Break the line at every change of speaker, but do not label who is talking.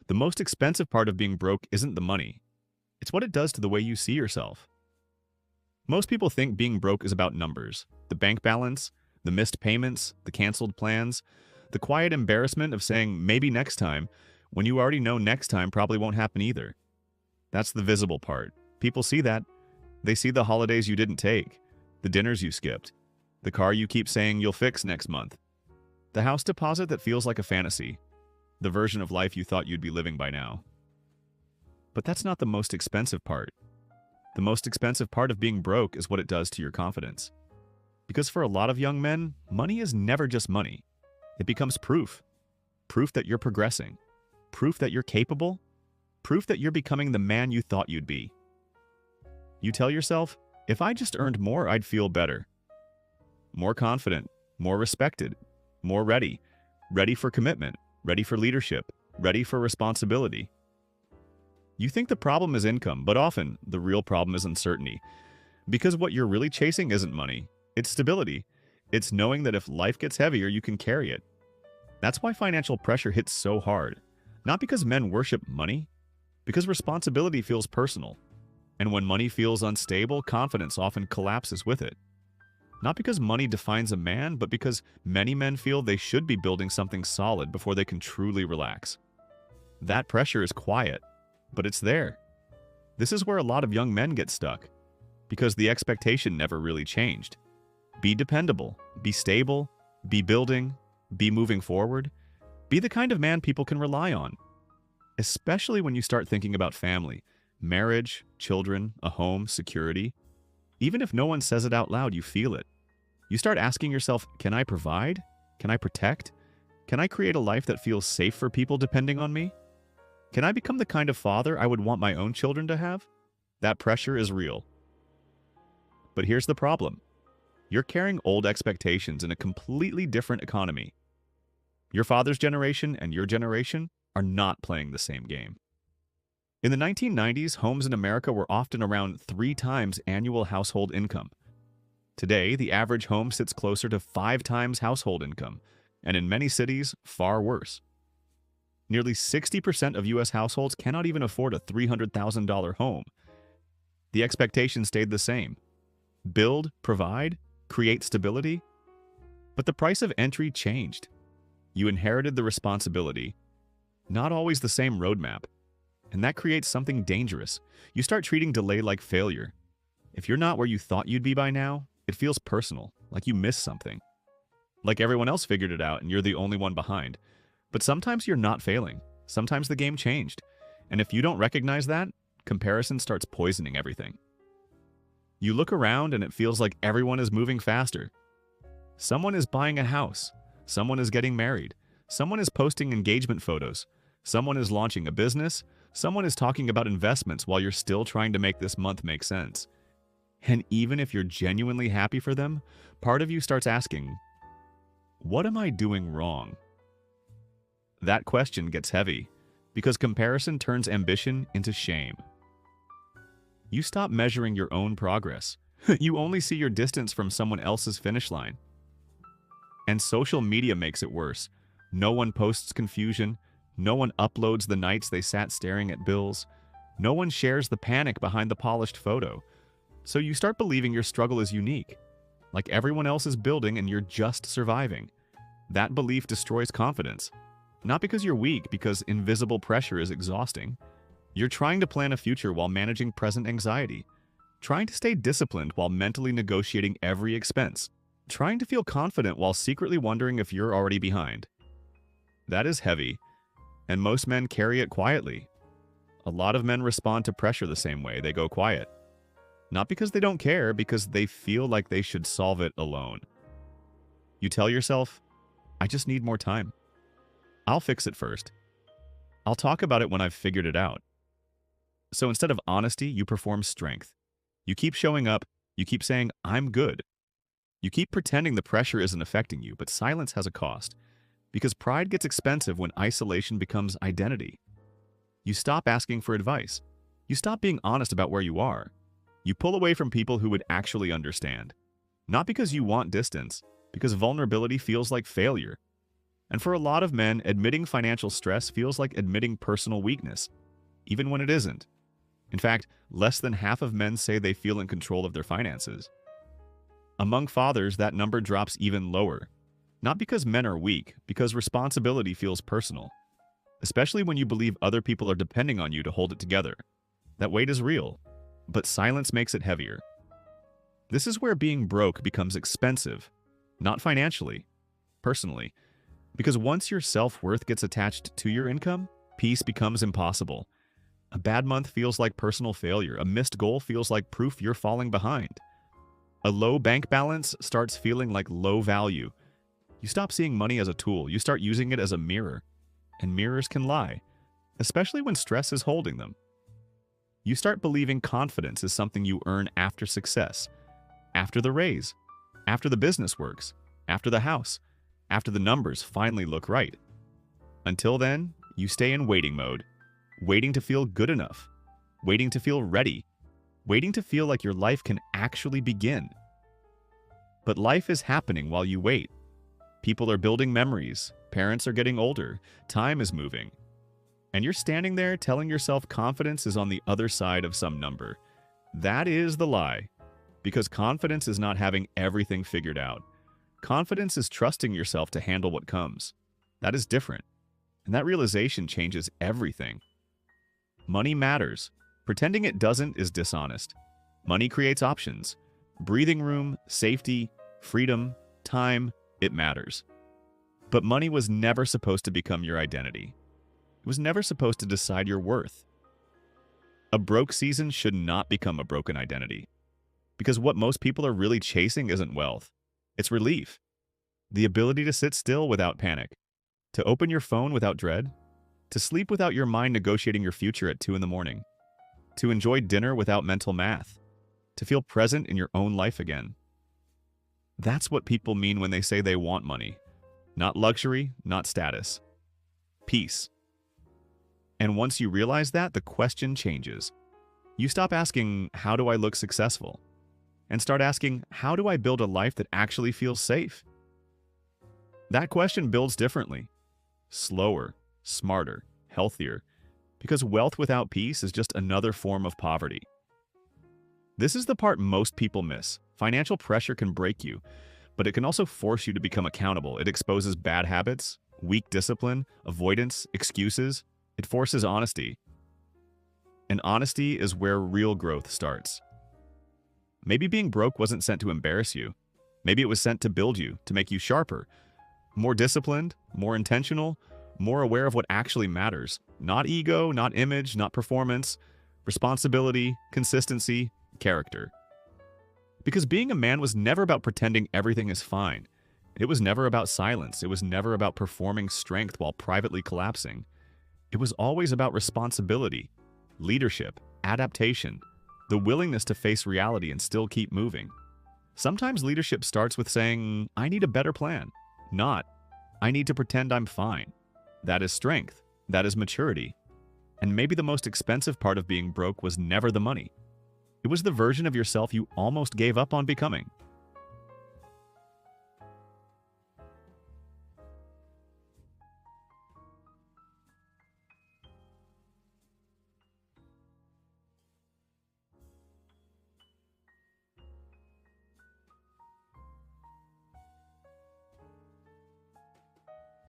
The most expensive part of being broke isn't the money. It's what it does to the way you see yourself. Most people think being broke is about numbers, the bank balance, the missed payments, the canceled plans, the quiet embarrassment of saying maybe next time when you already know next time probably won't happen either. That's the visible part. People see that. They see the holidays you didn't take, the dinners you skipped, the car you keep saying you'll fix next month, the house deposit that feels like a fantasy, the version of life you thought you'd be living by now. But that's not the most expensive part. The most expensive part of being broke is what it does to your confidence. Because for a lot of young men, money is never just money. It becomes proof. Proof that you're progressing. Proof that you're capable. Proof that you're becoming the man you thought you'd be. You tell yourself, if I just earned more, I'd feel better. More confident, more respected, more ready. Ready for commitment, ready for leadership, ready for responsibility. You think the problem is income, but often the real problem is uncertainty. Because what you're really chasing isn't money, it's stability. It's knowing that if life gets heavier, you can carry it. That's why financial pressure hits so hard. Not because men worship money, because responsibility feels personal. And when money feels unstable, confidence often collapses with it. Not because money defines a man, but because many men feel they should be building something solid before they can truly relax. That pressure is quiet, but it's there. This is where a lot of young men get stuck, because the expectation never really changed. Be dependable, be stable, be building, be moving forward, be the kind of man people can rely on. Especially when you start thinking about family, marriage, children, a home, security. Even if no one says it out loud, you feel it. You start asking yourself, can I provide? Can I protect? Can I create a life that feels safe for people depending on me? Can I become the kind of father I would want my own children to have? That pressure is real. But here's the problem. You're carrying old expectations in a completely different economy. Your father's generation and your generation are not playing the same game. In the 1990s, homes in America were often around 3 times annual household income. Today, the average home sits closer to 5 times household income, and in many cities, far worse. Nearly 60% of U.S. households cannot even afford a $300,000 home. The expectation stayed the same. Build, provide, create stability. But the price of entry changed. You inherited the responsibility, not always the same roadmap. And that creates something dangerous. You start treating delay like failure. If you're not where you thought you'd be by now, it feels personal, like you missed something. Like everyone else figured it out and you're the only one behind. But sometimes you're not failing. Sometimes the game changed. And if you don't recognize that, comparison starts poisoning everything. You look around and it feels like everyone is moving faster. Someone is buying a house. Someone is getting married. Someone is posting engagement photos. Someone is launching a business. Someone is talking about investments while you're still trying to make this month make sense. And even if you're genuinely happy for them, part of you starts asking, what am I doing wrong? That question gets heavy because comparison turns ambition into shame. You stop measuring your own progress. You only see your distance from someone else's finish line. And social media makes it worse. No one posts confusion. No one uploads the nights they sat staring at bills. No one shares the panic behind the polished photo. So you start believing your struggle is unique. Like everyone else is building and you're just surviving. That belief destroys confidence. Not because you're weak, because invisible pressure is exhausting. You're trying to plan a future while managing present anxiety. Trying to stay disciplined while mentally negotiating every expense. Trying to feel confident while secretly wondering if you're already behind. That is heavy, and most men carry it quietly. A lot of men respond to pressure the same way. They go quiet. Not because they don't care, because they feel like they should solve it alone. You tell yourself, I just need more time. I'll fix it first. I'll talk about it when I've figured it out. So instead of honesty, you perform strength. You keep showing up. You keep saying, I'm good. You keep pretending the pressure isn't affecting you, but silence has a cost. Because pride gets expensive when isolation becomes identity. You stop asking for advice. You stop being honest about where you are. You pull away from people who would actually understand. Not because you want distance, because vulnerability feels like failure. And for a lot of men, admitting financial stress feels like admitting personal weakness, even when it isn't. In fact, less than half of men say they feel in control of their finances. Among fathers, that number drops even lower. Not because men are weak, because responsibility feels personal. Especially when you believe other people are depending on you to hold it together. That weight is real, but silence makes it heavier. This is where being broke becomes expensive, not financially, personally. Because once your self-worth gets attached to your income, peace becomes impossible. A bad month feels like personal failure. A missed goal feels like proof you're falling behind. A low bank balance starts feeling like low value. You stop seeing money as a tool. You start using it as a mirror. And mirrors can lie, especially when stress is holding them. You start believing confidence is something you earn after success, after the raise, after the business works, after the house, after the numbers finally look right. Until then, you stay in waiting mode, waiting to feel good enough, waiting to feel ready, waiting to feel like your life can actually begin. But life is happening while you wait. People are building memories, parents are getting older, time is moving. And you're standing there telling yourself confidence is on the other side of some number. That is the lie. Because confidence is not having everything figured out. Confidence is trusting yourself to handle what comes. That is different. And that realization changes everything. Money matters. Pretending it doesn't is dishonest. Money creates options. Breathing room, safety, freedom, time, it matters. But money was never supposed to become your identity. It was never supposed to decide your worth. A broke season should not become a broken identity. Because what most people are really chasing isn't wealth. It's relief. The ability to sit still without panic. To open your phone without dread. To sleep without your mind negotiating your future at 2 in the morning. To enjoy dinner without mental math. To feel present in your own life again. That's what people mean when they say they want money. Not luxury, not status. Peace. And once you realize that, the question changes. You stop asking, how do I look successful? And start asking, how do I build a life that actually feels safe? That question builds differently. Slower, smarter, healthier. Because wealth without peace is just another form of poverty. This is the part most people miss. Financial pressure can break you, but it can also force you to become accountable. It exposes bad habits, weak discipline, avoidance, excuses. It forces honesty. And honesty is where real growth starts. Maybe being broke wasn't sent to embarrass you. Maybe it was sent to build you, to make you sharper, more disciplined, more intentional, more aware of what actually matters. Not ego, not image, not performance, responsibility, consistency, character. Because being a man was never about pretending everything is fine. It was never about silence. It was never about performing strength while privately collapsing. It was always about responsibility, leadership, adaptation, the willingness to face reality and still keep moving. Sometimes leadership starts with saying, I need a better plan. Not, I need to pretend I'm fine. That is strength. That is maturity. And maybe the most expensive part of being broke was never the money. It was the version of yourself you almost gave up on becoming.